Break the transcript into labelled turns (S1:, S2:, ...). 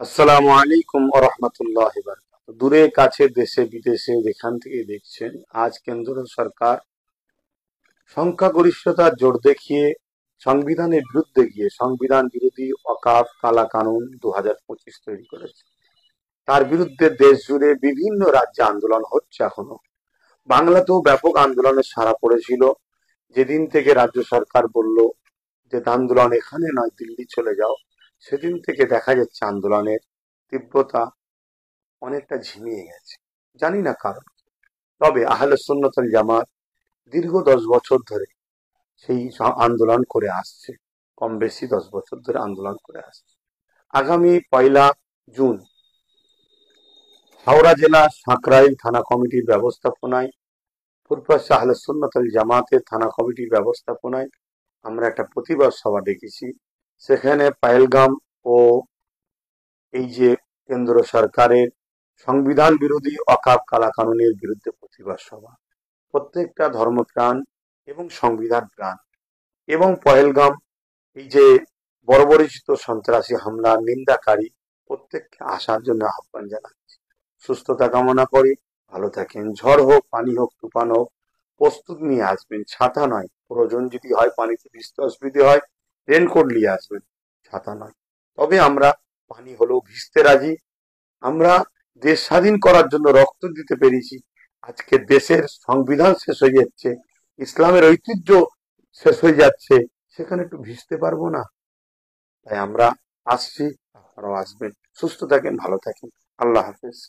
S1: আসসালামু আলাইকুম ওয়া রাহমাতুল্লাহি ওয়া বারাকাতুহু। দূরে কাছে দেশে বিদেশে যেখান থেকে দেখছেন, আজ কেন্দ্র সরকার সংখ্যাগরিষ্ঠতার জোর দেখিয়ে সংবিধানের বিরুদ্ধে গিয়ে সংবিধান বিরোধী ওয়াকফ কালা কানুন 2025 তৈরি করেছে। তার বিরুদ্ধে দেশ জুড়ে বিভিন্ন রাজ্যে আন্দোলন হচ্ছে এখনো। বাংলাতেও ব্যাপক আন্দোলনের সাড়া পড়েছিল। যেদিন থেকে রাজ্য সরকার বলল যে আন্দোলন এখানে নয়, দিল্লি চলে যাও, সেদিন থেকে দেখা যাচ্ছে আন্দোলনের তীব্রতা অনেকটা ঝিমিয়ে গেছে। জানি না কারণ। তবে আহলে সুন্নাত ওয়াল জামাত দীর্ঘ 10 বছর ধরে সেই আন্দোলন করে আসছে। কম বেশি 10 বছর ধরে আন্দোলন করে আসছে। আগামী 1লা জুন হাওড়া জেলা সাঁকরাইল থানা কমিটির ব্যবস্থাপনায়, ফুরফুরা আহলে সুন্নাত ওয়াল জামাতের থানা কমিটির ব্যবস্থাপনায় আমরা একটা প্রতিবাদ সভা ডেকেছি। সেখানে পহেলগাম ও এই যে কেন্দ্র সরকারের সংবিধান বিরোধী ওয়াকফ কালা কানুনের বিরুদ্ধে প্রতিবাদ সভা, প্রত্যেকটা ধর্মপ্রাণ এবং সংবিধান প্রাণ এবং পহেলগাম এই যে বর্বরচিত সন্ত্রাসী হামলার নিন্দাকারী প্রত্যেককে আসার জন্য আহ্বান জানাচ্ছি। সুস্থতা কামনা করি। ভালো থাকেন। ঝড় হোক, পানি হোক, তুফান হোক, প্রস্তুত নিয়ে আসবেন। ছাতা নয়, প্রয়োজন যদি হয় পানিতে ভিজতে অসুবিধে হয়, রেনকোট নিয়ে আসবেন, ছাতা নয়। তবে আমরা পানি হলেও ভিজতে রাজি। আমরা দেশ স্বাধীন করার জন্য রক্ত দিতে পেরেছি। আজকে দেশের সংবিধান শেষ হয়ে যাচ্ছে, ইসলামের ঐতিহ্য শেষ হয়ে যাচ্ছে, সেখানে একটু ভিজতে পারবো না? তাই আমরা আসছি, আপনারাও আসবেন। সুস্থ থাকেন, ভালো থাকেন। আল্লাহ হাফেজ।